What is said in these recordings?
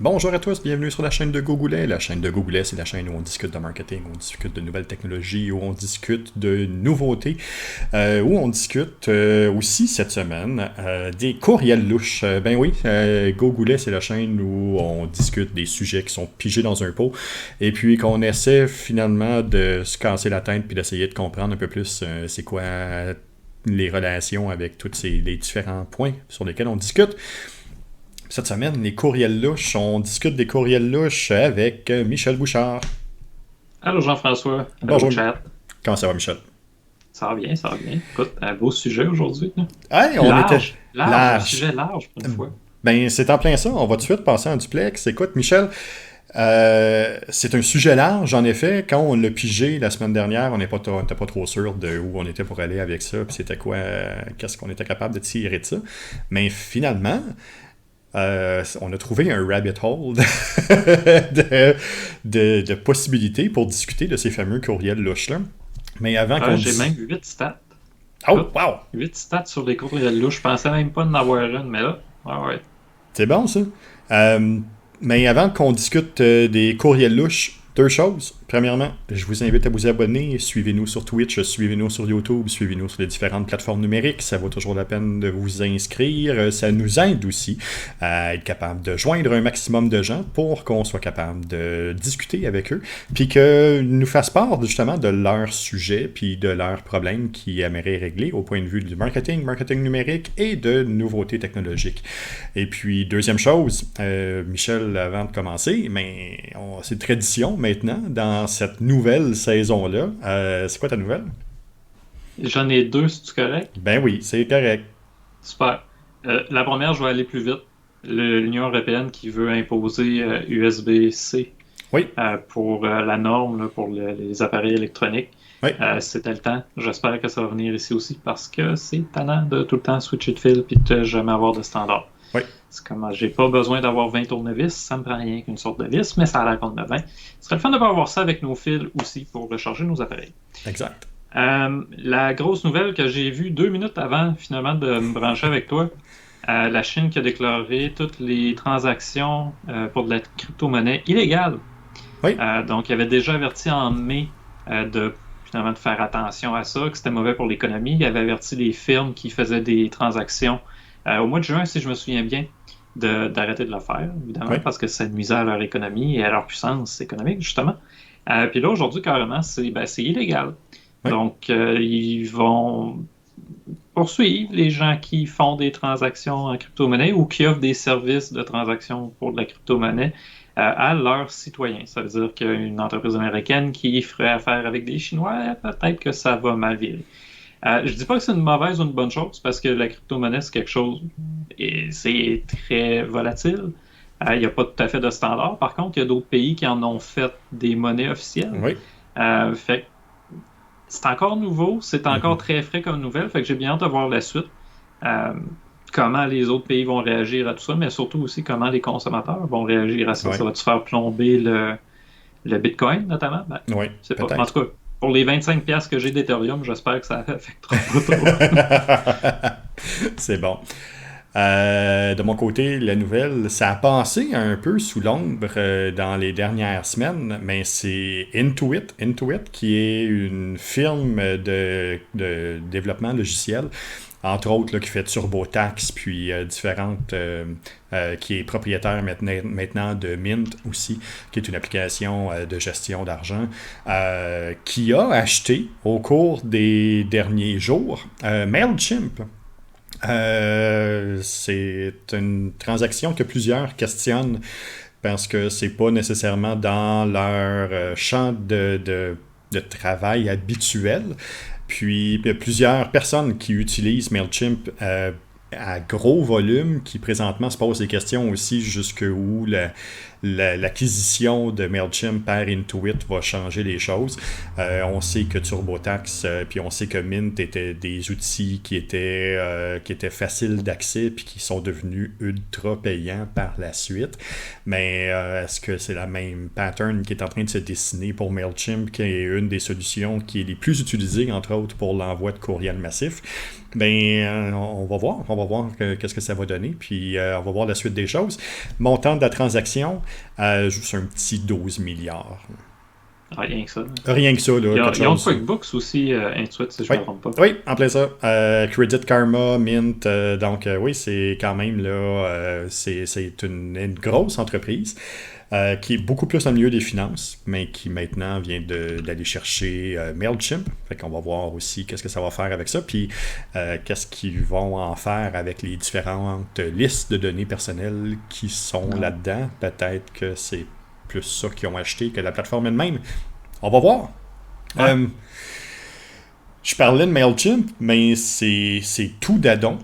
Bonjour à tous, bienvenue sur la chaîne de Gogoulet. La chaîne de Gogoulet, c'est la chaîne où on discute de marketing, où on discute de nouvelles technologies, où on discute de nouveautés, où on discute aussi cette semaine des courriels louches. Ben oui, Gogoulet, c'est la chaîne où on discute des sujets qui sont pigés dans un pot et puis qu'on essaie finalement de se casser la tête puis d'essayer de comprendre un peu plus c'est quoi les relations avec tous les différents points sur lesquels on discute. Cette semaine, les courriels louches, on discute des courriels louches avec Michel Bouchard. Allô Jean-François, allô Bonjour, chat. comment ça va Michel? Ça va bien, ça va bien. Écoute, un beau sujet aujourd'hui, là. Hey, on était Large, un large. sujet large pour une fois. Ben, c'est en plein ça, on va tout de suite passer en duplex. Écoute, Michel, c'est un sujet large, en effet. Quand on l'a pigé la semaine dernière, on n'était pas trop sûr de où on était pour aller avec ça, puis c'était quoi, qu'est-ce qu'on était capable de tirer de ça. Mais finalement, on a trouvé un rabbit hole de possibilités pour discuter de ces fameux courriels louches-là. Mais avant qu'on J'ai même dise... 8 stats. Oh, Écoute, wow! 8 stats sur les courriels louches. Je pensais même pas en avoir une, mais là, ouais. C'est bon, ça. Euh, mais avant qu'on discute des courriels louches, deux choses. Premièrement, je vous invite à vous abonner. Suivez-nous sur Twitch, suivez-nous sur YouTube, suivez-nous sur les différentes plateformes numériques. Ça vaut toujours la peine de vous inscrire. Ça nous aide aussi à être capable de joindre un maximum de gens pour qu'on soit capable de discuter avec eux, puis qu'ils nous fassent part justement de leurs sujets, puis de leurs problèmes qu'ils aimeraient régler au point de vue du marketing numérique et de nouveautés technologiques. Et puis, deuxième chose, Michel, avant de commencer, mais c'est tradition maintenant dans cette nouvelle saison-là. C'est quoi ta nouvelle? J'en ai deux, si tu correct. Ben oui, c'est correct. Super. La première, je vais aller plus vite. L'Union européenne qui veut imposer USB-C Oui, pour la norme là, pour les appareils électroniques. oui, C'était le temps. J'espère que ça va venir ici aussi parce que c'est tannant de tout le temps switcher de fil et de jamais avoir de standard. oui, C'est comme j'ai pas besoin d'avoir 20 tournevis, ça me prend rien qu'une sorte de vis, mais ça a l'air qu'on en a 20. Ce serait le fun de pouvoir avoir ça avec nos fils aussi pour recharger nos appareils. exact. La grosse nouvelle que j'ai vue 2 minutes avant finalement de me brancher avec toi, la Chine qui a déclaré toutes les transactions pour de la crypto-monnaie illégale. Oui, Donc, il avait déjà averti en mai finalement de faire attention à ça, que c'était mauvais pour l'économie. Il avait averti les firmes qui faisaient des transactions au mois de juin, si je me souviens bien, d'arrêter de le faire, évidemment, oui, parce que ça nuisait à leur économie et à leur puissance économique, justement. Puis là, aujourd'hui, carrément, c'est illégal. oui. Donc, ils vont poursuivre les gens qui font des transactions en crypto-monnaie ou qui offrent des services de transaction pour de la crypto-monnaie à leurs citoyens. Ça veut dire qu'une entreprise américaine qui ferait affaire avec des Chinois, peut-être que ça va mal virer. Je dis pas que c'est une mauvaise ou une bonne chose, parce que la crypto-monnaie, c'est quelque chose, et c'est très volatile. Il n'y a pas tout à fait de standard. Par contre, il y a d'autres pays qui en ont fait des monnaies officielles. Oui. Fait que c'est encore nouveau, c'est encore très frais comme nouvelle, fait que j'ai bien hâte de voir la suite. Euh, Comment les autres pays vont réagir à tout ça, mais surtout aussi comment les consommateurs vont réagir à ça. Oui, Ça va-tu faire plomber le Bitcoin, notamment? Ben, oui, c'est pas. En peut-être. tout cas, pour les 25 piastres que j'ai d'Ethereum, j'espère que ça affectera pas trop. C'est bon. De mon côté, la nouvelle, ça a passé un peu sous l'ombre dans les dernières semaines, mais c'est Intuit, qui est une firme de développement logiciel, entre autres, là, qui fait TurboTax, puis différentes, qui est propriétaire maintenant de Mint aussi, qui est une application de gestion d'argent, qui a acheté au cours des derniers jours Mailchimp. C'est une transaction que plusieurs questionnent parce que c'est pas nécessairement dans leur champ de travail habituel. Puis il y a plusieurs personnes qui utilisent Mailchimp à gros volume qui présentement se posent des questions aussi jusqu'où l'acquisition de Mailchimp par Intuit va changer les choses. On sait que TurboTax, puis on sait que Mint étaient des outils qui étaient faciles d'accès puis qui sont devenus ultra payants par la suite. Mais est-ce que c'est la même pattern qui est en train de se dessiner pour Mailchimp, qui est une des solutions qui est les plus utilisées, entre autres, pour l'envoi de courriels massifs? On va voir. On va voir qu'est-ce que ça va donner. Puis on va voir la suite des choses. Montant de la transaction, juste un petit 12 milliards. Rien que ça. Rien que ça. Là, ils ont QuickBooks aussi, Intuit, si je ne me trompe pas. Oui, en plein ça. Credit Karma, Mint. Donc, oui, c'est quand même là, c'est une grosse entreprise. Qui est beaucoup plus dans le milieu des finances, mais qui maintenant vient d'aller chercher MailChimp. Fait qu'on va voir aussi qu'est-ce que ça va faire avec ça, puis qu'est-ce qu'ils vont en faire avec les différentes listes de données personnelles qui sont là-dedans. Peut-être que c'est plus ça qu'ils ont acheté que la plateforme elle-même. On va voir. Ouais. Je parlais de MailChimp, mais c'est tout d'adon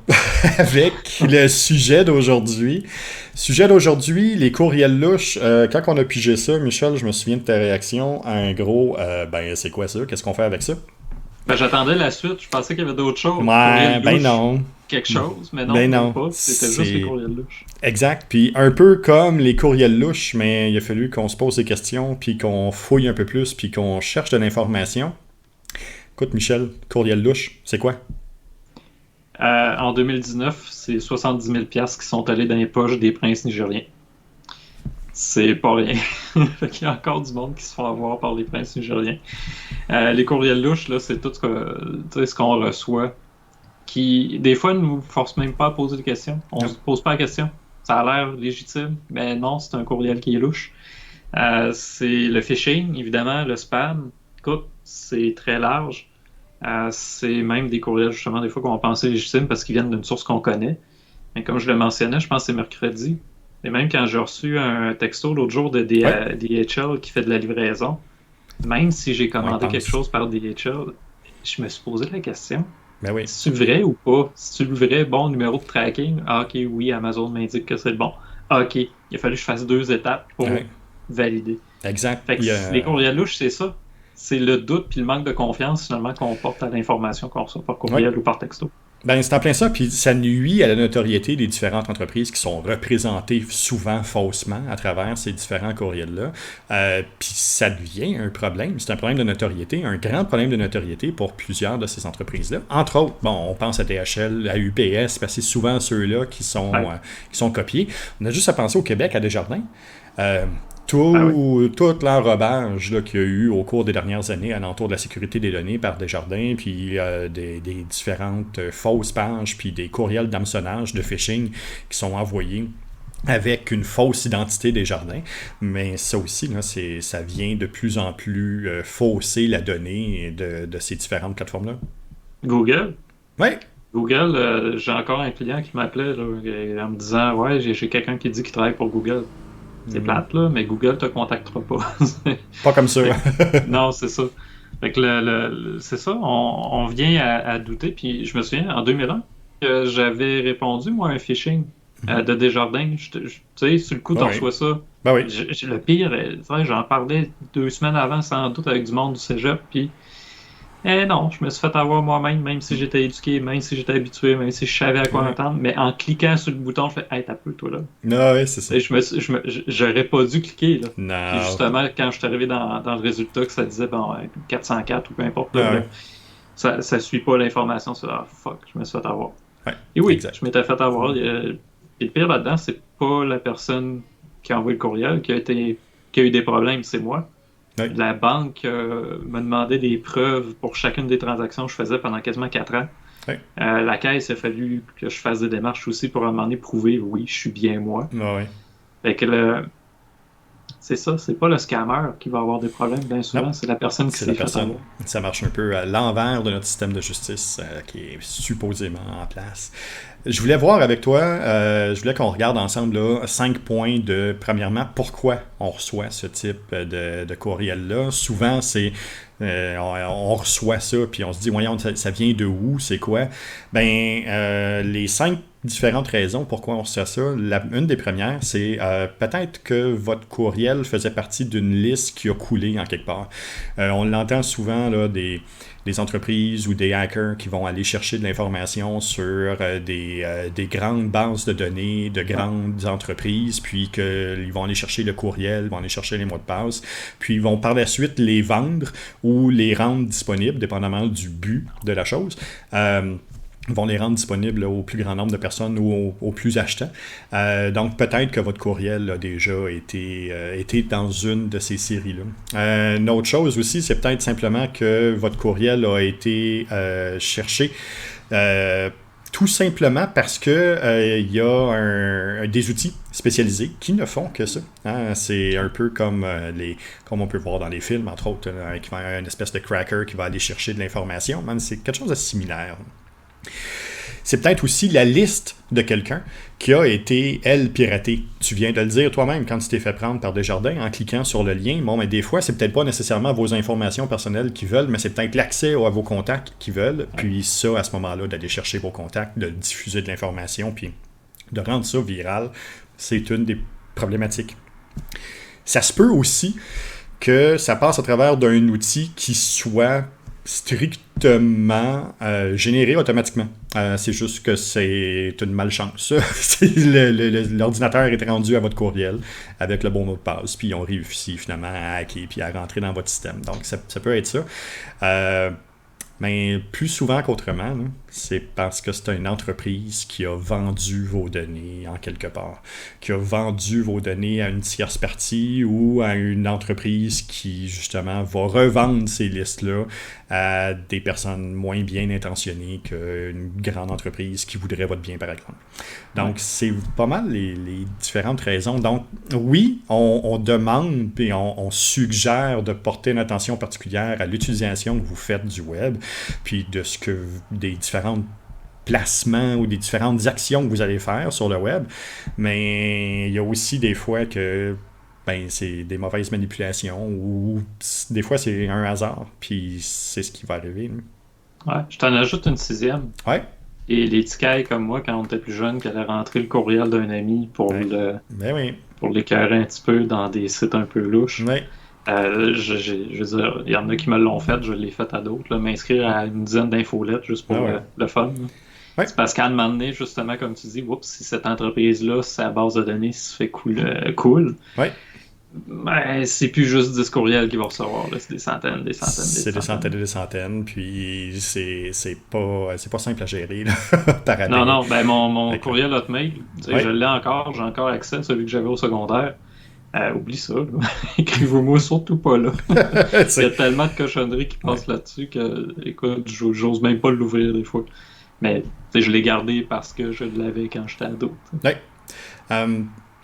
avec le sujet d'aujourd'hui. Sujet d'aujourd'hui, les courriels louches. Quand on a pigé ça, Michel, je me souviens de ta réaction. En gros, c'est quoi ça? Qu'est-ce qu'on fait avec ça? J'attendais la suite. Je pensais qu'il y avait d'autres choses. Ouais, non. Quelque chose, mais non. Pas. C'était juste les courriels louches. Exact. Puis un peu comme les courriels louches, mais il a fallu qu'on se pose des questions, puis qu'on fouille un peu plus, puis qu'on cherche de l'information. Écoute, Michel, courriel louche, c'est quoi? En 2019, c'est 70 000 $ qui sont allés dans les poches des princes nigériens. C'est pas rien. Il y a encore du monde qui se font avoir par les princes nigériens. Les courriels louches, là, c'est tout ce qu'on reçoit, qui, des fois, ne nous force même pas à poser des questions. On ne se pose pas la question. Ça a l'air légitime, mais non, c'est un courriel qui est louche. C'est le phishing, évidemment, le spam. Écoute, c'est très large. C'est même des courriels, justement, des fois qu'on pensait légitimes parce qu'ils viennent d'une source qu'on connaît. Mais comme je le mentionnais, je pense que c'est mercredi. Et même quand j'ai reçu un texto l'autre jour de DHL qui fait de la livraison, même si j'ai commandé quelque chose par DHL, je me suis posé la question. Ben oui. C'est-tu vrai ou pas? C'est-tu le vrai bon numéro de tracking? Ah, ok, oui, Amazon m'indique que c'est le bon. Ah, ok, il a fallu que je fasse 2 étapes pour valider. Exact. Fait que les courriels louches, c'est ça. C'est le doute puis le manque de confiance finalement qu'on porte à l'information qu'on reçoit par courriel ou par texto. Ben, c'est en plein ça, puis ça nuit à la notoriété des différentes entreprises qui sont représentées souvent faussement à travers ces différents courriels-là. Puis ça devient un problème. C'est un problème de notoriété, un grand problème de notoriété pour plusieurs de ces entreprises-là. Entre autres, on pense à DHL, à UPS, parce que c'est souvent ceux-là qui sont copiés. On a juste à penser au Québec, à Desjardins. Tout l'enrobage qu'il y a eu au cours des dernières années alentour de la sécurité des données par Desjardins, puis des différentes fausses pages, puis des courriels d'hameçonnage, de phishing qui sont envoyés avec une fausse identité Desjardins. Mais ça aussi, là, ça vient de plus en plus fausser la donnée de ces différentes plateformes-là. Google? Oui. Google, j'ai encore un client qui m'appelait là, en me disant « Ouais, j'ai quelqu'un qui dit qu'il travaille pour Google. » C'est plate, là, mais Google ne te contactera pas. Pas comme ça. Non, c'est ça. Fait que c'est ça, on vient à douter. Puis je me souviens, en 2001, que j'avais répondu, moi, à un phishing de Desjardins. Tu sais, sur le coup, tu reçois ça. Ben oui. Le pire, j'en parlais 2 semaines avant, sans doute, avec du monde du cégep. Puis non, je me suis fait avoir moi-même, même si j'étais éduqué, même si j'étais habitué, même si je savais à quoi m'attendre. Mais en cliquant sur le bouton, je fais « Hey, t'as peu, toi, là. » Non, oui, c'est ça. Et j'aurais pas dû cliquer, là. Non. Puis justement, quand je suis arrivé dans le résultat, que ça disait 404 ou peu importe, ça suit pas l'information. C'est « Ah, fuck, je me suis fait avoir. » Et oui, exact. Je m'étais fait avoir. Et le pire là-dedans, c'est pas la personne qui a envoyé le courriel qui a eu des problèmes, c'est moi. Oui. La banque m'a demandé des preuves pour chacune des transactions que je faisais pendant quasiment 4 ans. Oui. La caisse, il a fallu que je fasse des démarches aussi pour à un moment donné prouver, oui, je suis bien moi. Oui. Fait que c'est ça, c'est pas le scammer qui va avoir des problèmes, bien souvent, c'est la personne qui s'est fait avoir. Ça marche un peu à l'envers de notre système de justice qui est supposément en place. Je voulais voir avec toi, je voulais qu'on regarde ensemble là, 5 points de, premièrement, pourquoi on reçoit ce type de courriel-là. Souvent, c'est on reçoit ça, puis on se dit, voyons, ça vient de où, c'est quoi? Les 5 différentes raisons pourquoi on reçoit ça. Une des premières, c'est peut-être que votre courriel faisait partie d'une liste qui a coulé en quelque part. On l'entend souvent, là, des entreprises ou des hackers qui vont aller chercher de l'information sur des grandes bases de données, de grandes entreprises, puis qu'ils vont aller chercher le courriel, ils vont aller chercher les mots de passe, puis ils vont par la suite les vendre ou les rendre disponibles, dépendamment du but de la chose. vont les rendre disponibles au plus grand nombre de personnes ou aux plus achetants. Donc, peut-être que votre courriel a déjà été dans une de ces séries-là. Une autre chose aussi, c'est peut-être simplement que votre courriel a été cherché tout simplement parce que il y a des outils spécialisés qui ne font que ça. Hein? C'est un peu comme comme on peut voir dans les films, entre autres, qui va avoir une espèce de cracker qui va aller chercher de l'information. Même c'est quelque chose de similaire. C'est peut-être aussi la liste de quelqu'un qui a été, elle, piratée. Tu viens de le dire toi-même quand tu t'es fait prendre par Desjardins en cliquant sur le lien. Bon, mais des fois, c'est peut-être pas nécessairement vos informations personnelles qu'ils veulent, mais c'est peut-être l'accès à vos contacts qu'ils veulent. Puis ça, à ce moment-là, d'aller chercher vos contacts, de diffuser de l'information, puis de rendre ça viral, c'est une des problématiques. Ça se peut aussi que ça passe à travers d'un outil qui soit strictement généré automatiquement. C'est juste que c'est une malchance. L'ordinateur est rendu à votre courriel avec le bon mot de passe, puis ils ont réussi finalement à hacker puis à rentrer dans votre système. Donc ça peut être ça. Mais plus souvent qu'autrement, là, c'est parce que c'est une entreprise qui a vendu vos données en quelque part, qui a vendu vos données à une tierce partie ou à une entreprise qui, justement, va revendre ces listes-là à des personnes moins bien intentionnées qu'une grande entreprise qui voudrait votre bien, par exemple. Donc, c'est pas mal les différentes raisons. Donc, oui, on demande et on suggère de porter une attention particulière à l'utilisation que vous faites du web, puis de ce que des différents placements ou des différentes actions que vous allez faire sur le web. Mais il y a aussi des fois que c'est des mauvaises manipulations ou des fois c'est un hasard, puis c'est ce qui va arriver. Ouais, je t'en ajoute une sixième. Ouais. Et les ticailles comme moi, quand on était plus jeune, qui allaient rentrer le courriel d'un ami pour pour l'écœurer un petit peu dans des sites un peu louches. Ouais. Je veux dire, il y en a qui me l'ont fait, je l'ai fait à d'autres, là, m'inscrire à une dizaine d'infolettes juste pour le fun. Ouais. C'est parce qu'à un moment donné, justement, comme tu dis, si cette entreprise-là, sa base de données se fait cool, ouais. C'est plus juste 10 courriels qu'ils vont recevoir, là. C'est des centaines, des centaines, c'est des centaines et des centaines, puis c'est pas simple à gérer là, par année. Non, mon courriel Hotmail, je l'ai encore, j'ai encore accès à celui que j'avais au secondaire. Oublie ça, écrivez-moi surtout pas là. Il y a tellement de cochonneries qui passent là-dessus que, écoute, j'ose même pas l'ouvrir des fois. Mais je l'ai gardé parce que je l'avais quand j'étais ado. Ouais.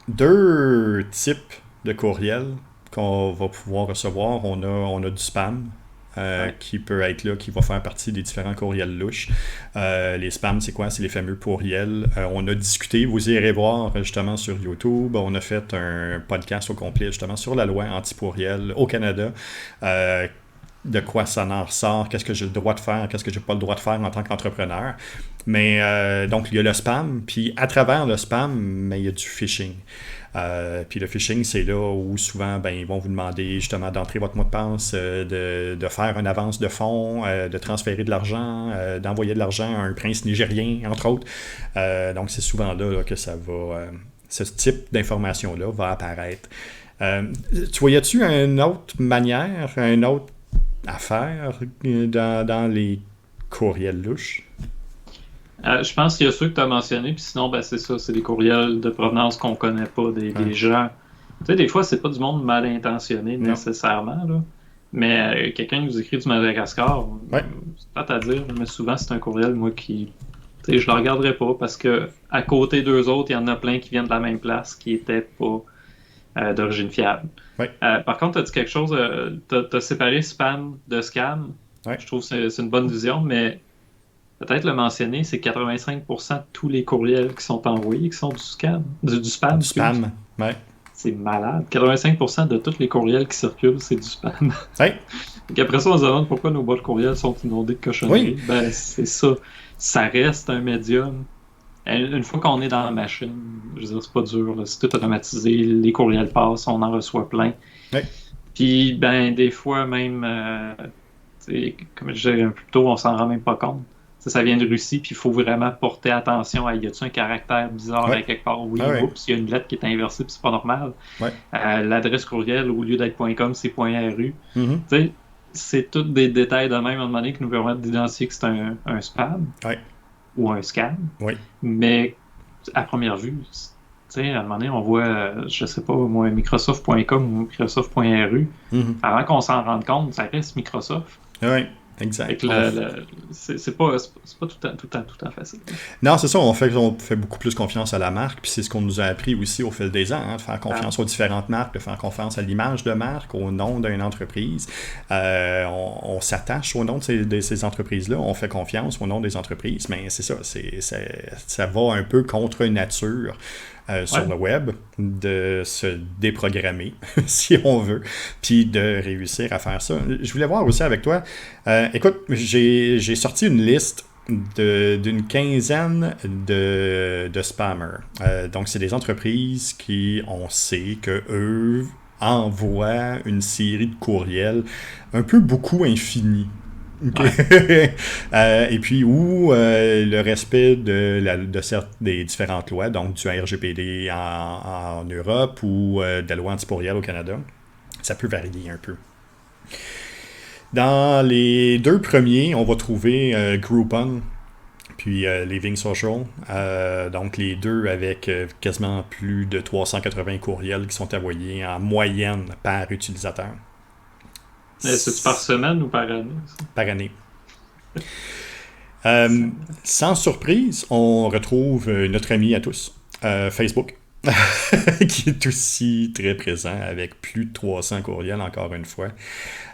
Deux types de courriels qu'on va pouvoir recevoir. On a du spam. Qui peut être là, qui va faire partie des différents courriels louches. Les spams, c'est quoi? C'est les fameux courriels. On a discuté, vous irez voir justement sur YouTube, on a fait un podcast au complet justement sur la loi anti-courriel au Canada. De quoi ça en ressort, qu'est-ce que j'ai le droit de faire, qu'est-ce que j'ai pas le droit de faire en tant qu'entrepreneur. Mais donc, il y a le spam, puis à travers le spam, il y a du phishing. Puis le phishing, c'est là où souvent, ils vont vous demander justement d'entrer votre mot de passe, de faire une avance de fonds, de transférer de l'argent, d'envoyer de l'argent à un prince nigérien, entre autres. Donc, c'est souvent là que ça va... ce type d'information-là va apparaître. Tu voyais-tu une autre manière, une autre affaire dans les courriels louches? Je pense qu'il y a ceux que tu as mentionnés, puis sinon, c'est ça, c'est des courriels de provenance qu'on connaît pas, des gens. Tu sais, des fois, c'est pas du monde mal intentionné nécessairement, là. Mais quelqu'un qui nous écrit du Madagascar, c'est pas à dire, mais souvent, c'est un courriel, moi, qui. Tu sais, je le regarderai pas parce que à côté d'eux autres, il y en a plein qui viennent de la même place qui étaient pas d'origine fiable. Ouais. Par contre, tu as dit quelque chose, tu as séparé spam de scam. Ouais. Je trouve que c'est une bonne vision, mais peut-être le mentionner, c'est 85% de tous les courriels qui sont envoyés qui sont du scam. Du spam. Du spam, ouais. C'est malade. 85% de tous les courriels qui circulent, c'est du spam. Ouais. Et après ça, on se demande pourquoi nos boîtes courriels sont inondées de cochonneries. Oui. C'est ça. Ça reste un médium. Une fois qu'on est dans la machine, je veux dire, c'est pas dur. Là. C'est tout automatisé. Les courriels passent, on en reçoit plein. Ouais. Puis, des fois, même, comme je disais un peu plus tôt, on s'en rend même pas compte. Ça vient de Russie, puis il faut vraiment porter attention à y a-tu un caractère bizarre à quelque part? Oui, oups, il y a une lettre qui est inversée, puis c'est pas normal. Ouais. L'adresse courriel, au lieu d'être .com, c'est .ru. Mm-hmm. C'est tous des détails de même à un moment donné qui nous permettent d'identifier que c'est un spam. Ouais. ou un scam. Oui. Mais à première vue, tu sais, à un moment donné, on voit, je sais pas, moi, Microsoft.com ou Microsoft.ru. Mhm. Avant qu'on s'en rende compte, ça reste Microsoft. Oui, Fait exact. que c'est pas tout le temps facile. Non, c'est ça, on fait beaucoup plus confiance à la marque, puis c'est ce qu'on nous a appris aussi au fil des ans, hein, de faire confiance aux différentes marques, de faire confiance à l'image de marque, au nom d'une entreprise. On s'attache au nom de ces entreprises-là, on fait confiance au nom des entreprises, mais c'est ça, ça va un peu contre nature. Sur Ouais. le web, de se déprogrammer, si on veut, puis de réussir à faire ça. Je voulais voir aussi avec toi, écoute, j'ai sorti une liste d'une quinzaine de spammers. Donc, c'est des entreprises qui, on sait que eux envoient une série de courriels un peu beaucoup infinis. Okay. Ouais. Et puis, où le respect des différentes lois, donc du RGPD en Europe ou de la loi anti-pourriel au Canada, ça peut varier un peu. Dans les deux premiers, on va trouver Groupon, puis Living Social. Donc les deux avec quasiment plus de 380 courriels qui sont envoyés en moyenne par utilisateur. C'est-tu par semaine ou par année, ça? Par année. Euh, Sans surprise, on retrouve notre ami à tous, Facebook, qui est aussi très présent avec plus de 300 courriels encore une fois.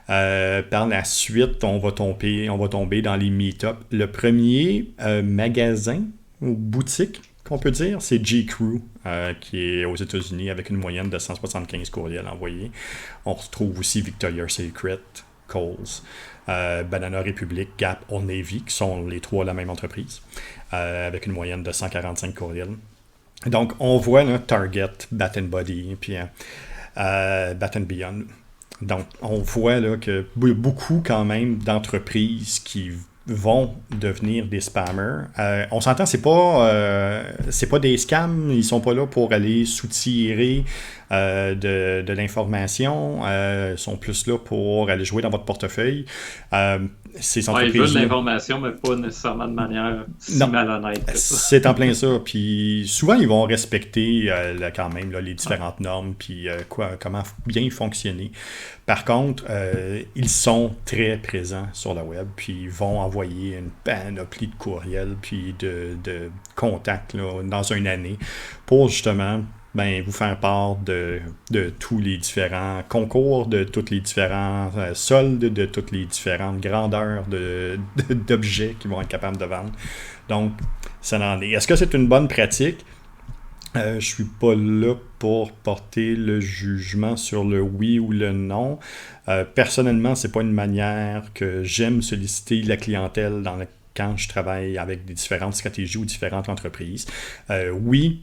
Par la suite, on va tomber dans les meet-ups. Le premier magasin ou boutique qu'on peut dire, c'est J.Crew, qui est aux États-Unis avec une moyenne de 175 courriels envoyés. On retrouve aussi Victoria's Secret, Kohl's, Banana Republic, Gap, Old Navy, qui sont les trois la même entreprise, avec une moyenne de 145 courriels. Donc, on voit là, Target, Bath & Body, puis Bath & Beyond. Donc, on voit là, que beaucoup quand même d'entreprises qui vont devenir des spammers. On s'entend, c'est pas des scams, ils sont pas là pour aller soutirer de l'information, ils sont plus là pour aller jouer dans votre portefeuille. Ces Ouais, ils veulent de entreprises-là, l'information, mais pas nécessairement de manière si non, malhonnête que ça. c'est en plein ça. Puis souvent, ils vont respecter quand même là, les différentes normes, puis comment bien fonctionner. Par contre, ils sont très présents sur le web, puis ils vont envoyer une panoplie de courriels, puis de contacts là, dans une année pour justement vous faire part de tous les différents concours, de tous les différents soldes, de toutes les différentes grandeurs d'objets qu'ils vont être capables de vendre. Donc, ça en est. Est-ce que c'est une bonne pratique? Je suis pas là pour porter le jugement sur le oui ou le non. Personnellement, c'est pas une manière que j'aime solliciter la clientèle quand je travaille avec des différentes stratégies ou différentes entreprises. Oui,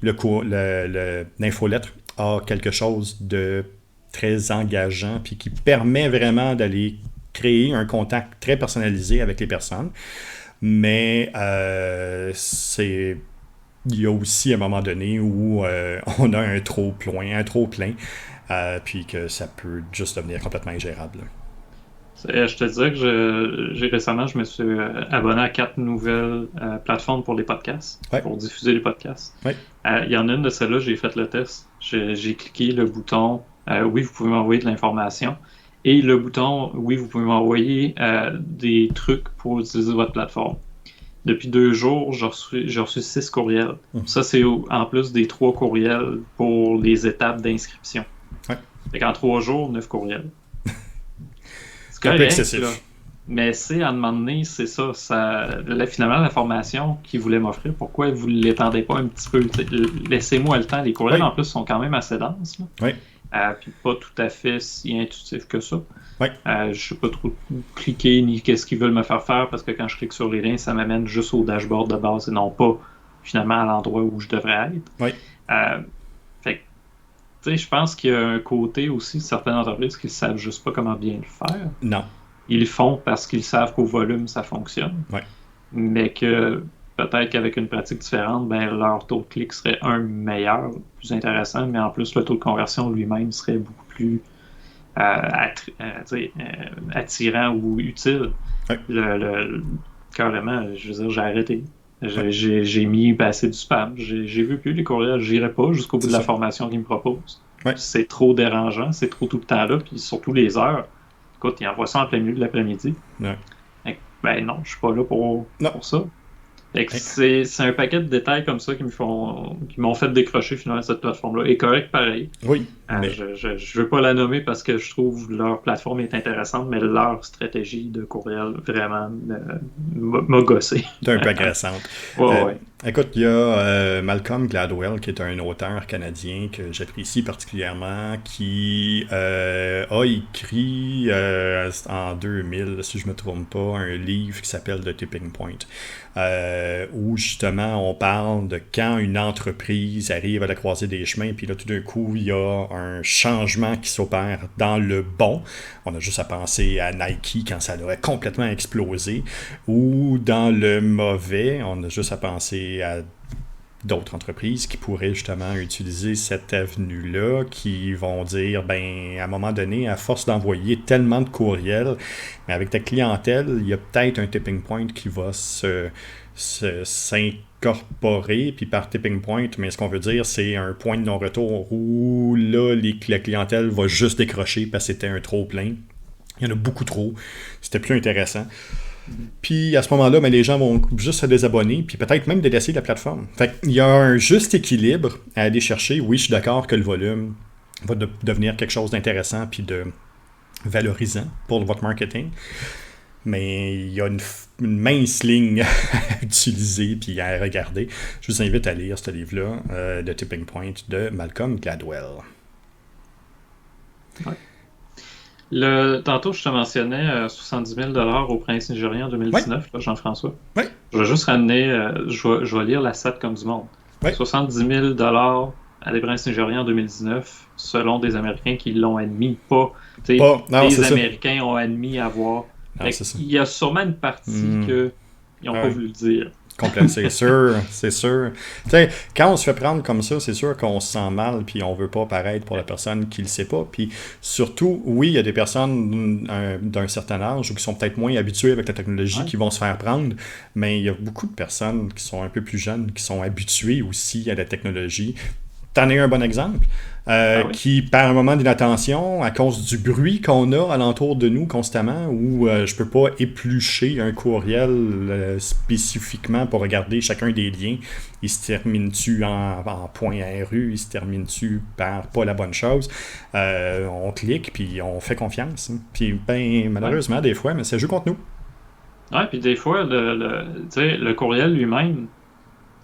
l'infolettre a quelque chose de très engageant puis qui permet vraiment d'aller créer un contact très personnalisé avec les personnes. Mais il y a aussi un moment donné où on a un trop plein, puis que ça peut juste devenir complètement ingérable. Je te dirais que récemment, je me suis abonné à 4 nouvelles plateformes pour les podcasts, Ouais. pour diffuser les podcasts. Ouais. Il y en a une de celles-là, j'ai fait le test. J'ai cliqué le bouton oui, vous pouvez m'envoyer de l'information. Et le bouton oui, vous pouvez m'envoyer des trucs pour utiliser votre plateforme. Depuis 2 jours, j'ai reçu 6 courriels. Ça, c'est en plus des 3 courriels pour les étapes d'inscription. Ouais. Fait qu'en 3 jours, 9 courriels. C'est un peu excessif. Là. Mais c'est à un moment donné, c'est ça. Finalement, l'information qu'ils voulaient m'offrir, pourquoi vous ne l'étendez pas un petit peu? Laissez-moi le temps. Les courriels, en plus, sont quand même assez denses. Là. Oui. Puis pas tout à fait si intuitif que ça. Oui. Je ne sais pas trop cliquer ni qu'est-ce qu'ils veulent me faire faire parce que quand je clique sur les liens, ça m'amène juste au dashboard de base et non pas finalement à l'endroit où je devrais être. Oui. Fait que, tu sais, je pense qu'il y a un côté aussi de certaines entreprises qui ne savent juste pas comment bien le faire. Non. Ils le font parce qu'ils savent qu'au volume, ça fonctionne. Oui. Mais que peut-être qu'avec une pratique différente, leur taux de clic serait meilleur, plus intéressant, mais en plus, le taux de conversion lui-même serait beaucoup plus attirant ou utile. Oui. Carrément, je veux dire, j'ai arrêté. Ouais. J'ai mis, ben, c'est du spam. J'ai vu plus les courriels. J'irai pas jusqu'au bout C'est de la ça. formation qu'ils me proposent. Ouais. C'est trop dérangeant, c'est trop tout le temps là, puis surtout les heures. Écoute, ils envoient ça en plein milieu de l'après-midi. Ouais. Fait que, ben non, je suis pas là Non. pour ça. Fait que Hein. c'est un paquet de détails comme ça qui m'ont fait décrocher finalement cette plateforme-là. Et correct pareil. Oui, mais Je veux pas la nommer parce que je trouve leur plateforme est intéressante, mais leur stratégie de courriel vraiment m'a gossé. c'est un peu agressante. Ouais, Euh, ouais. Écoute, il y a Malcolm Gladwell, qui est un auteur canadien que j'apprécie particulièrement, qui a écrit en 2000, si je ne me trompe pas, un livre qui s'appelle The Tipping Point, où justement on parle de quand une entreprise arrive à la croisée des chemins, puis là tout d'un coup il y a un changement qui s'opère dans le bon. On a juste à penser à Nike quand ça aurait complètement explosé, ou dans le mauvais, on a juste à penser à d'autres entreprises qui pourraient justement utiliser cette avenue-là, qui vont dire, ben, à un moment donné, à force d'envoyer tellement de courriels, mais avec ta clientèle, il y a peut-être un tipping point qui va s'incorporer, puis par tipping point, mais ce qu'on veut dire, c'est un point de non-retour où là, la clientèle va juste décrocher parce que c'était un trop plein. Il y en a beaucoup trop. C'était plus intéressant. Puis à ce moment-là, ben, les gens vont juste se désabonner, puis peut-être même délaisser la plateforme. Fait qu'il y a un juste équilibre à aller chercher. Oui, je suis d'accord que le volume va devenir quelque chose d'intéressant puis de valorisant pour votre marketing. Mais il y a une mince ligne à utiliser puis à regarder. Je vous invite à lire ce livre-là, The Tipping Point de Malcolm Gladwell. Ouais. Tantôt, je te mentionnais 70 000 au prince nigérian en Oui, 2019, là, Jean-François. oui, Je vais juste ramener, je vais lire la stat comme du monde. oui. 70 000 à des princes nigérians en 2019, selon des Américains qui l'ont admis, pas. Tu sais, Pas, non, c'est des ça. Américains ont admis avoir. Non, c'est ça. Il y a sûrement une partie qu'ils n'ont pas Ouais. voulu le dire. Complet, c'est sûr, c'est sûr. Tu sais, quand on se fait prendre comme ça, c'est sûr qu'on se sent mal, puis on veut pas paraître pour la personne qui le sait pas. Puis surtout, oui, il y a des personnes d'un certain âge ou qui sont peut-être moins habituées avec la technologie Ouais. qui vont se faire prendre, mais il y a beaucoup de personnes qui sont un peu plus jeunes, qui sont habituées aussi à la technologie. T'en es un bon exemple, Ah oui. qui, par un moment d'inattention, à cause du bruit qu'on a alentour de nous constamment, où je peux pas éplucher un courriel spécifiquement pour regarder chacun des liens, il se termine-tu en point RU, il se termine-tu par pas la bonne chose, on clique, puis on fait confiance. Hein. Puis, ben, Ouais. malheureusement, des fois, mais ça joue contre nous. Ouais, puis des fois, tu sais, le courriel lui-même,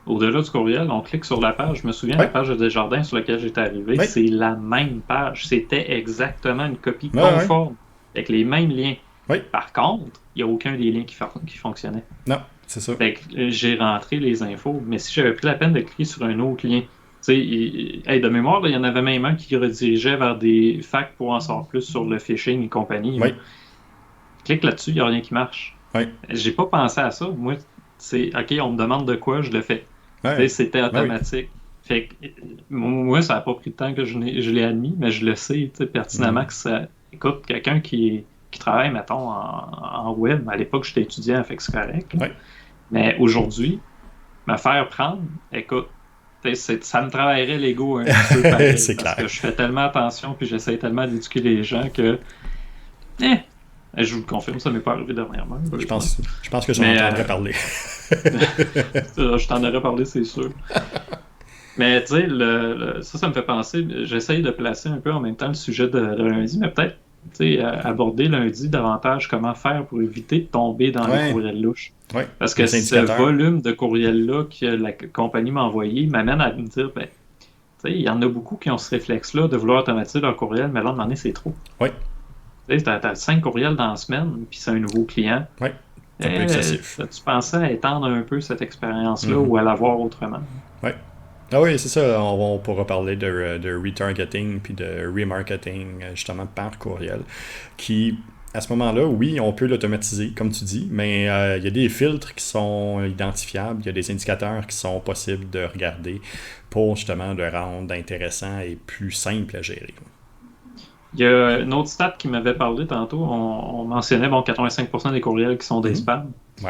au-delà du courriel, on clique sur la page. Je me souviens, Oui, la page de Desjardins sur laquelle j'étais arrivé, oui, c'est la même page. C'était exactement une copie oui, oui, conforme, avec les mêmes liens. oui, Par contre, il n'y a aucun des liens qui fonctionnait. non, c'est ça. Fait que j'ai rentré les infos, mais si j'avais pris la peine de cliquer sur un autre lien, tu sais, hey, de mémoire, là, il y en avait même un qui redirigeait vers des facs pour en savoir plus sur le phishing et compagnie. Là. Oui, Clique là-dessus, il n'y a rien qui marche. oui, J'ai pas pensé à ça. Moi, c'est OK, on me demande de quoi, je le fais. Tu sais, oui, c'était oui, automatique. Fait que, moi, ça n'a pas pris de temps que je l'ai admis, mais je le sais tu sais, pertinemment que ça. Écoute, quelqu'un qui travaille, mettons, en web, à l'époque, j'étais étudiant, fait que c'est correct. Là. oui. Mais aujourd'hui, me faire prendre, écoute, ça me travaillerait l'ego un petit peu pareil, C'est parce que clair. je fais tellement attention, puis j'essaie tellement d'éduquer les gens que, eh, je vous le confirme, ça m'est pas arrivé dernièrement, heureusement. Je pense que j'en Mais entendrai parler. je t'en aurais parlé, c'est sûr. Mais tu sais, ça me fait penser, j'essaye de placer un peu en même temps le sujet de lundi, mais peut-être tu sais, aborder lundi davantage comment faire pour éviter de tomber dans les Ouais, courriels louches. ouais. Parce que Les ce indicateurs. volume de courriels-là que la compagnie m'a envoyé m'amène à me dire, ben, tu sais, il y en a beaucoup qui ont ce réflexe-là de vouloir automatiser leur courriel, mais là, à un moment donné, c'est trop. Ouais, Tu sais, t'as 5 courriels dans la semaine, puis c'est un nouveau client. ouais. C'est un peu excessif. As-tu pensé à étendre un peu cette expérience-là Mhm. ou à l'avoir autrement? Ouais. Ah oui, c'est ça. On pourra parler de retargeting puis de remarketing, justement, par courriel. Qui, à ce moment-là, oui, on peut l'automatiser, comme tu dis, mais il y a des filtres qui sont identifiables, il y a des indicateurs qui sont possibles de regarder pour, justement, le rendre intéressant et plus simple à gérer. Il y a une autre stat qui m'avait parlé tantôt. On mentionnait bon, 85% des courriels qui sont des Mhm. spams. Wow.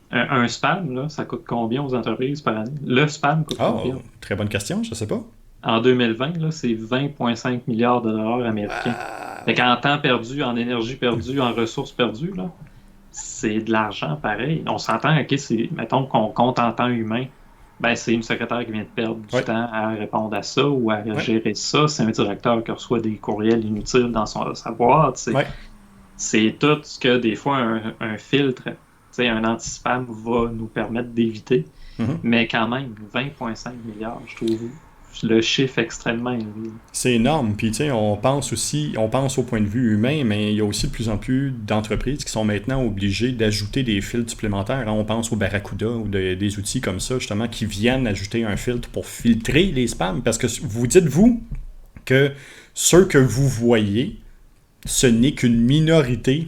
Un spam, là, ça coûte combien aux entreprises par année? Le spam coûte combien? Très bonne question, je sais pas. En 2020, là, c'est 20,5 milliards de dollars américains. Fait Wow! qu'en temps perdu, en énergie perdue, en ressources perdues, là, c'est de l'argent pareil. On s'entend, OK, mettons qu'on compte en temps humain, ben c'est une secrétaire qui vient de perdre du Ouais, temps à répondre à ça ou à ouais, gérer ça. C'est un directeur qui reçoit des courriels inutiles dans sa boîte. ouais. C'est tout ce que des fois un filtre, un anti-spam va nous permettre d'éviter. Mhm. Mais quand même, 20,5 milliards, je trouve le chiffre extrêmement élevé. C'est énorme. Puis, tu sais, on pense au point de vue humain, mais il y a aussi de plus en plus d'entreprises qui sont maintenant obligées d'ajouter des filtres supplémentaires. Hein. On pense au Barracuda ou des outils comme ça, justement, qui viennent ajouter un filtre pour filtrer les spams. Parce que vous dites-vous que ceux que vous voyez, ce n'est qu'une minorité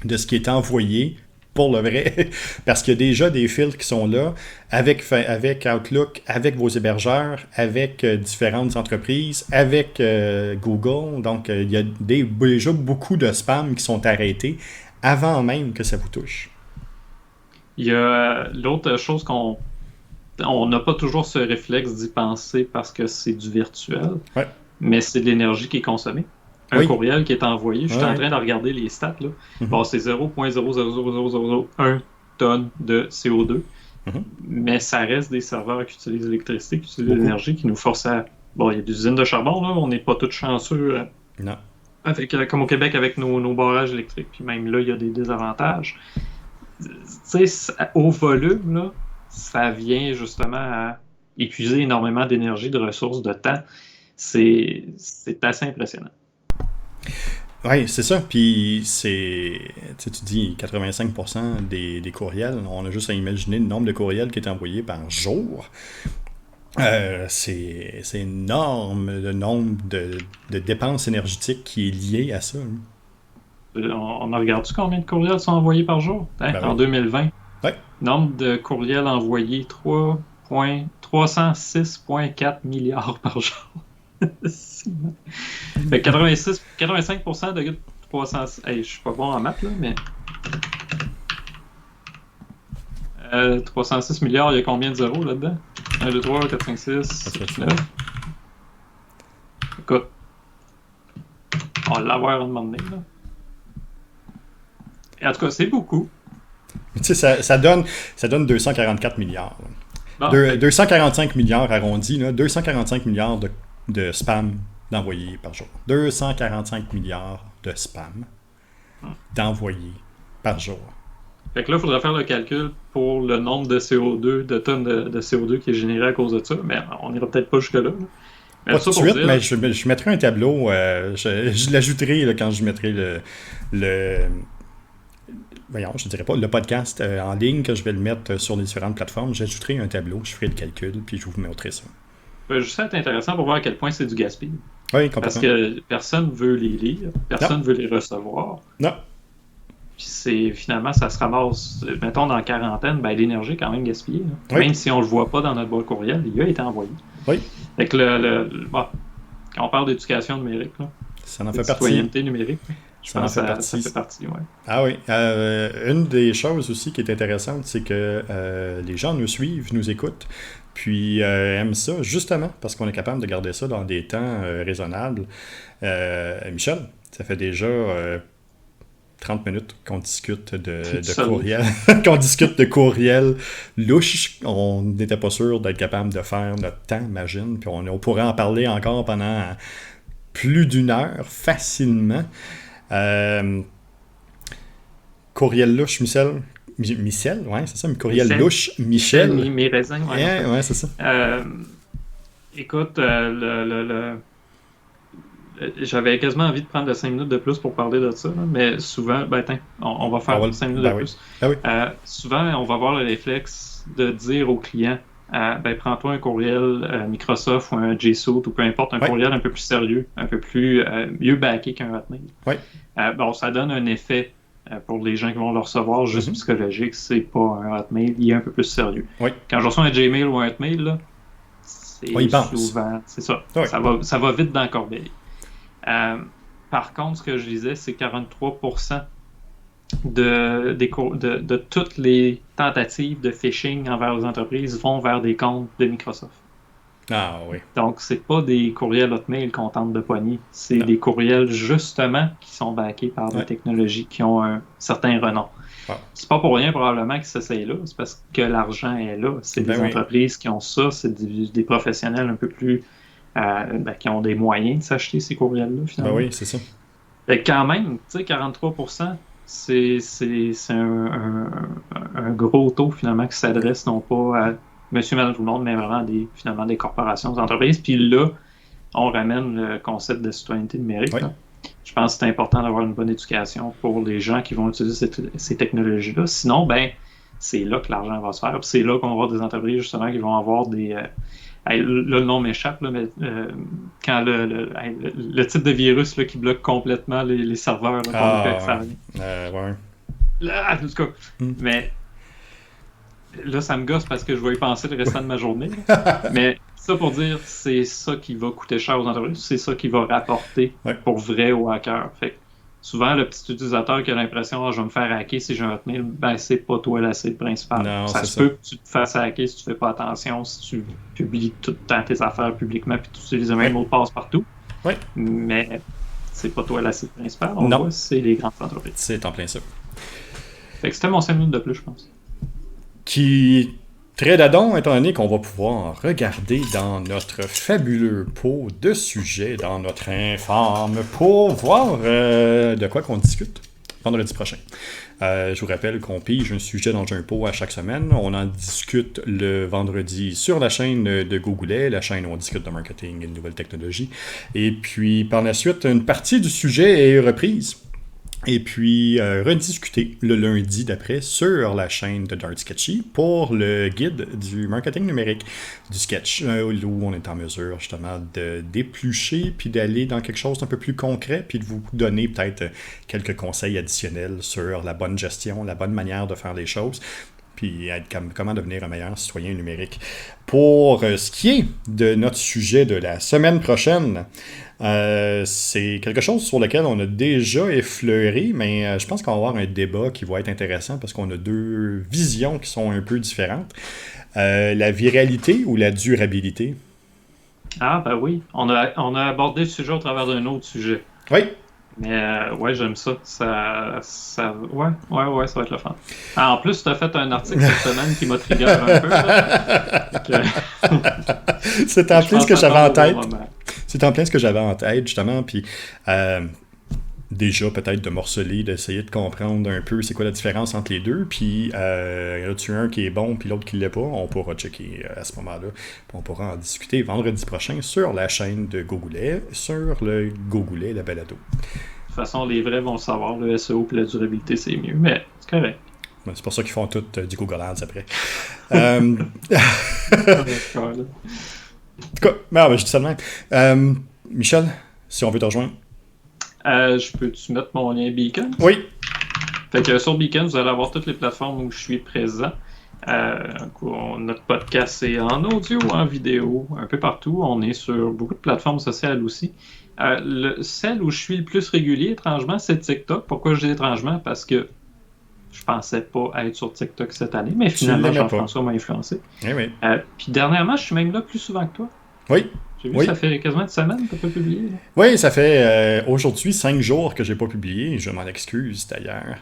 de ce qui est envoyé pour le vrai, parce qu'il y a déjà des filtres qui sont là, avec Outlook, avec vos hébergeurs, avec différentes entreprises, avec Google. Donc, il y a déjà beaucoup de spams qui sont arrêtés avant même que ça vous touche. Il y a l'autre chose on n'a pas toujours ce réflexe d'y penser parce que c'est du virtuel, Ouais. mais c'est de l'énergie qui est consommée. Un Oui. courriel qui est envoyé, je suis en Ouais. train de regarder les stats, là. Mhm. Bon, c'est 0,0000001 tonne de CO2, Mhm. mais ça reste des serveurs qui utilisent l'électricité, qui utilisent Beaucoup. l'énergie, qui nous forcent à... Bon, il y a des usines de charbon, là, on n'est pas tous chanceux Non. comme au Québec avec nos barrages électriques, puis même là, il y a des désavantages. Tu sais, au volume, là, ça vient justement à épuiser énormément d'énergie, de ressources, de temps. C'est assez impressionnant. Oui, c'est ça. Puis, tu dis 85% des courriels. On a juste à imaginer le nombre de courriels qui est envoyé par jour. C'est énorme le nombre de dépenses énergétiques qui est lié à ça. Hein. On a regardé combien de courriels sont envoyés par jour Ben en oui. 2020. Ouais. Nombre de courriels envoyés, 306,4 milliards par jour. Fait que 85% de 300... Hey, je suis pas bon en maths, là, mais 306 milliards, il y a combien de zéros là-dedans? 1, 2, 3, 4, 5, 6, 9. Écoute, on va l'avoir à demander, là. Et en tout cas, c'est beaucoup. Tu sais, ça donne 244 milliards. Bon, 245 milliards arrondis, là, 245 milliards de spam d'envoyés par jour. 245 milliards de spam d'envoyés par jour. fait que là, il faudrait faire le calcul pour le nombre de CO2, de tonnes de CO2 qui est généré à cause de ça, mais on n'ira peut-être pas jusque-là. Pas tout de suite, mais je mettrai un tableau, je l'ajouterai là, quand je mettrai voyons, je dirais pas, le podcast en ligne, que je vais le mettre sur les différentes plateformes. J'ajouterai un tableau, je ferai le calcul, puis je vous montrerai ça. Juste être intéressant pour voir à quel point c'est du gaspillage. Oui, Parce complètement. que personne ne veut les lire, personne ne veut les recevoir. Non. Puis finalement, ça se ramasse, mettons, dans la quarantaine, ben, l'énergie est quand même gaspillée. Oui. Même si on ne le voit pas dans notre boîte courriel, il a été envoyé. Oui. Fait que bon, quand on parle d'éducation numérique, là, Ça en fait partie. citoyenneté numérique, je pense que ça fait partie. Ouais. Ah oui. Une des choses aussi qui est intéressante, c'est que les gens nous suivent, nous écoutent, puis aiment ça, justement, parce qu'on est capable de garder ça dans des temps raisonnables. Michel, ça fait déjà 30 minutes qu'on discute de courriel. qu'on discute de courriel louche. On n'était pas sûr d'être capable de faire notre temps, imagine. Puis on pourrait en parler encore pendant plus d'une heure, facilement. Courriel louche, Michel. Michel, ouais, c'est ça. Courriel louche, Michel. Mes raisins, ouais. Ouais, c'est ça. Écoute, j'avais quasiment envie de prendre 5 minutes de plus pour parler de ça, là, mais souvent, ben attends, on va faire 5 minutes de plus. Ah oui. Souvent, on va avoir le réflexe de dire au client, ben prends-toi un courriel Microsoft ou un G Suite ou peu importe, un courriel un peu plus sérieux, un peu plus mieux backé qu'un Hotmail. Oui. Bon, ça donne un effet pour les gens qui vont le recevoir juste psychologique, c'est pas un Hotmail, il est un peu plus sérieux. Oui. Quand je reçois un Gmail ou un Hotmail, là, c'est souvent, c'est ça. Oui. Ça va vite dans la corbeille. Par contre, ce que je disais, c'est 43% de toutes les tentatives de phishing envers les entreprises vont vers des comptes de Microsoft. Ah oui. Donc, c'est pas des courriels Hotmail qu'on tente de poigner. C'est Non. des courriels, justement, qui sont backés par des Ouais. technologies qui ont un certain renom. Ah. C'est pas pour rien, probablement, qu'ils s'essayent là. C'est parce que l'argent est là. C'est Ben des oui. entreprises qui ont ça. C'est des professionnels un peu plus... qui ont des moyens de s'acheter ces courriels-là, Ben finalement. oui, c'est ça. Et quand même, tu sais, 43%, c'est un gros taux, finalement, qui s'adresse non pas à monsieur, madame, tout le monde, mais vraiment à finalement, des corporations, des entreprises. Puis là, on ramène le concept de citoyenneté numérique. Oui. Là. Je pense que c'est important d'avoir une bonne éducation pour les gens qui vont utiliser ces technologies-là. Sinon, ben, c'est là que l'argent va se faire. Puis c'est là qu'on va avoir des entreprises, justement, qui vont avoir des... là, le nom m'échappe, là, mais quand le type de virus là, qui bloque complètement les serveurs, là, qu'on peut faire. Ouais. Là, en tout cas, mais là, ça me gosse parce que je vais y penser le restant de ma journée. Mais ça pour dire, c'est ça qui va coûter cher aux entreprises, c'est ça qui va rapporter pour vrai aux hackers. Fait que souvent, le petit utilisateur qui a l'impression je vais me faire hacker si j'ai un Hotmail, ben c'est pas toi la cible principale. Non, ça se peut que tu te fasses hacker si tu fais pas attention, si tu publies toutes tes affaires publiquement puis tu utilises le même mot de passe partout. Oui. Mais c'est pas toi la cible principale. On voit, c'est les grandes entreprises. C'est en plein ça. Fait que c'était mon 5 minutes de plus, je pense. Qui très d'adon, étant donné qu'on va pouvoir regarder dans notre fabuleux pot de sujets, dans notre infâme, pour voir de quoi qu'on discute vendredi prochain. Je vous rappelle qu'on pige un sujet dans un pot à chaque semaine. On en discute le vendredi sur la chaîne de Gogoulet, la chaîne où on discute de marketing et de nouvelles technologies. Et puis, par la suite, une partie du sujet est reprise. Et puis, rediscuter le lundi d'après sur la chaîne de Dart Sketchy pour le guide du marketing numérique du sketch, où on est en mesure justement de d'éplucher puis d'aller dans quelque chose d'un peu plus concret puis de vous donner peut-être quelques conseils additionnels sur la bonne gestion, la bonne manière de faire les choses puis comment devenir un meilleur citoyen numérique. Pour ce qui est de notre sujet de la semaine prochaine, c'est quelque chose sur lequel on a déjà effleuré, mais je pense qu'on va avoir un débat qui va être intéressant parce qu'on a deux visions qui sont un peu différentes. La viralité ou la durabilité? Ah, ben oui. On a abordé le sujet au travers d'un autre sujet. Oui. Mais ouais, j'aime ça. Ouais, ça va être le fun. En plus, tu as fait un article cette semaine qui m'a trigger un peu. C'est en plein ce que j'avais en tête. C'est en plein ce que j'avais en tête, justement. Puis déjà, peut-être de morceler, d'essayer de comprendre un peu c'est quoi la différence entre les deux. Puis, y en a-tu un qui est bon, puis l'autre qui l'est pas. On pourra checker à ce moment-là. Puis on pourra en discuter vendredi prochain sur la chaîne de Gogoulet, sur le Gogoulet, la balado. De toute façon, les vrais vont le savoir. Le SEO et la durabilité, c'est mieux. Mais c'est correct. C'est pour ça qu'ils font tout du Google Ads après. En tout cas, ben, je dis ça de même. Michel, si on veut te rejoindre. Je peux-tu mettre mon lien Beacon? Oui. Fait que sur Beacon, vous allez avoir toutes les plateformes où je suis présent. Notre podcast est en audio, en vidéo, un peu partout. On est sur beaucoup de plateformes sociales aussi. Celle où je suis le plus régulier, étrangement, c'est TikTok. Pourquoi je dis étrangement? Parce que je pensais pas être sur TikTok cette année, mais finalement, Jean-François m'a influencé. Oui. Puis dernièrement, je suis même là plus souvent que toi. Oui. J'ai vu, ça fait quasiment une semaine que tu n'as pas publié. Là. Oui, ça fait aujourd'hui 5 jours que je n'ai pas publié. Je m'en excuse d'ailleurs.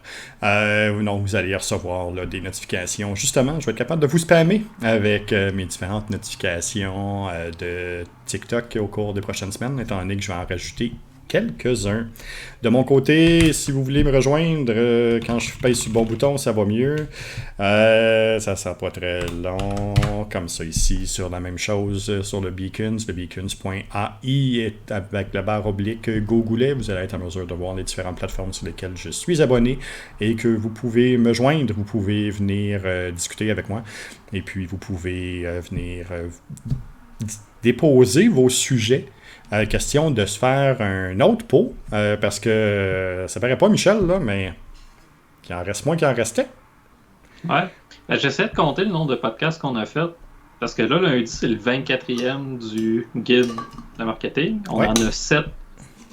Non, vous allez recevoir là, des notifications. Justement, je vais être capable de vous spammer avec mes différentes notifications de TikTok au cours des prochaines semaines, étant donné que je vais en rajouter quelques-uns. De mon côté, si vous voulez me rejoindre, quand je pèse sur le bon bouton, ça va mieux. Ça ne sera pas très long, comme ça ici, sur la même chose, sur le Beacons, le beacons.ai, avec la barre oblique Gogoulet, vous allez être en mesure de voir les différentes plateformes sur lesquelles je suis abonné et que vous pouvez me joindre, vous pouvez venir discuter avec moi, et puis vous pouvez venir déposer vos sujets. Question de se faire un autre pot, parce que ça paraît pas, Michel, là, mais il en reste moins qu'il en restait. Ouais. Ben, j'essaie de compter le nombre de podcasts qu'on a fait, parce que là, lundi, c'est le 24e du guide de marketing. On en a 7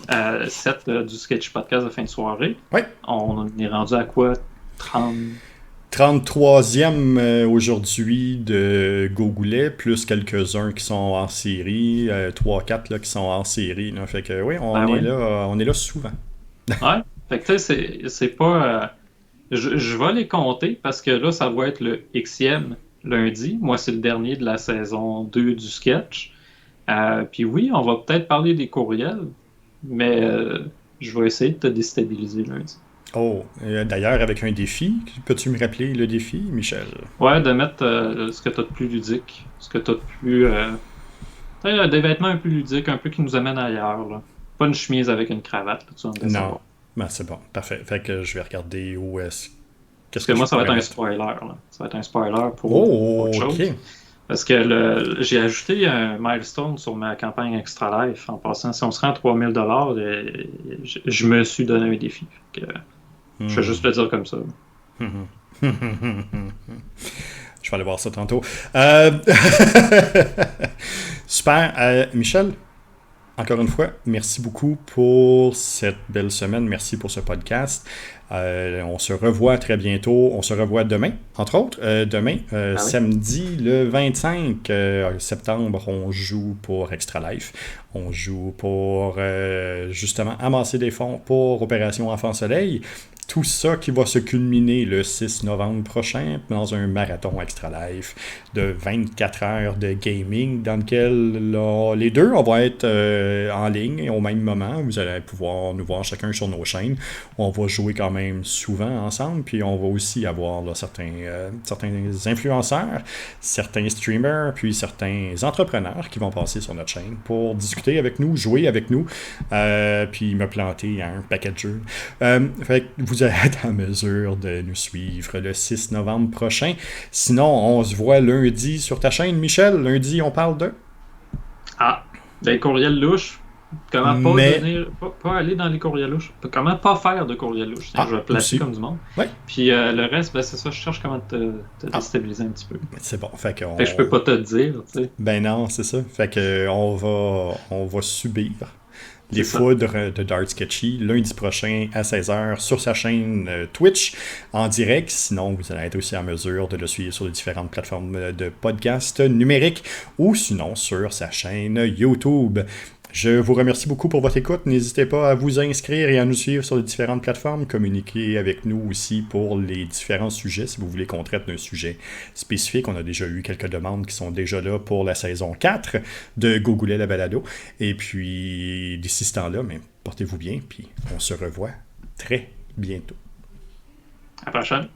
7 du Sketchy Podcast de fin de soirée. Oui. On est rendu à quoi? 30... 33e aujourd'hui de Gogoulet, plus quelques-uns qui sont hors série, 3-4 là, qui sont hors série. Là. Fait que oui, on est là souvent. Ouais. Fait que tu sais, c'est pas. Je vais les compter parce que là, ça va être le Xème lundi. Moi, c'est le dernier de la saison 2 du sketch. Puis oui, on va peut-être parler des courriels, mais je vais essayer de te déstabiliser lundi. Oh, d'ailleurs, avec un défi, peux-tu me rappeler le défi, Michel? Ouais, de mettre ce que tu as de plus ludique, ce que tu as de plus. Des vêtements un peu ludiques, un peu qui nous amènent ailleurs. Là. Pas une chemise avec une cravate, là, tu vas me laisser Non. savoir. Ben, c'est bon, parfait. Fait que je vais regarder où est-ce. Parce Qu'est-ce que que je moi, ça va être pourrais un mettre? spoiler. Là. Ça va être un spoiler pour Oh, autre chose. ok. Parce que j'ai ajouté un milestone sur ma campagne Extra Life en passant. Si on se rend à 3000 je me suis donné un défi. Fait que, je vais juste le dire comme ça. Je vais aller voir ça tantôt. Super. Michel, encore une fois, merci beaucoup pour cette belle semaine. Merci pour ce podcast. On se revoit très bientôt. On se revoit demain, entre autres. Demain, oui. samedi le 25 septembre, on joue pour Extra Life. On joue pour justement amasser des fonds pour Opération Enfant Soleil. Tout ça qui va se culminer le 6 novembre prochain dans un marathon Extra Life de 24 heures de gaming dans lequel là, les deux, on va être en ligne au même moment. Vous allez pouvoir nous voir chacun sur nos chaînes. On va jouer quand même souvent ensemble, puis on va aussi avoir là, certains influenceurs, certains streamers, puis certains entrepreneurs qui vont passer sur notre chaîne pour discuter avec nous, jouer avec nous, puis me planter à un paquet de jeux. Fait que vous allez être en mesure de nous suivre le 6 novembre prochain. Sinon, on se voit lundi sur ta chaîne, Michel. Lundi, on parle de... Les courriels louches. Comment pas aller dans les courriels louches. Comment pas faire de courriels louches. Je vais placer aussi. comme du monde. Ouais. Puis le reste, c'est ça, je cherche comment te déstabiliser un petit peu. C'est bon. Fait que je peux pas te le dire, tu sais. Ben non, c'est ça. Fait que on va subir les foudres de Dark Sketchy lundi prochain à 16h sur sa chaîne Twitch en direct. Sinon, vous allez être aussi en mesure de le suivre sur les différentes plateformes de podcast numériques ou sinon sur sa chaîne YouTube. Je vous remercie beaucoup pour votre écoute. N'hésitez pas à vous inscrire et à nous suivre sur les différentes plateformes. Communiquez avec nous aussi pour les différents sujets. Si vous voulez qu'on traite d'un sujet spécifique, on a déjà eu quelques demandes qui sont déjà là pour la saison 4 de Gogoulet la balado. Et puis, d'ici ce temps-là, mais portez-vous bien, puis on se revoit très bientôt. À la prochaine.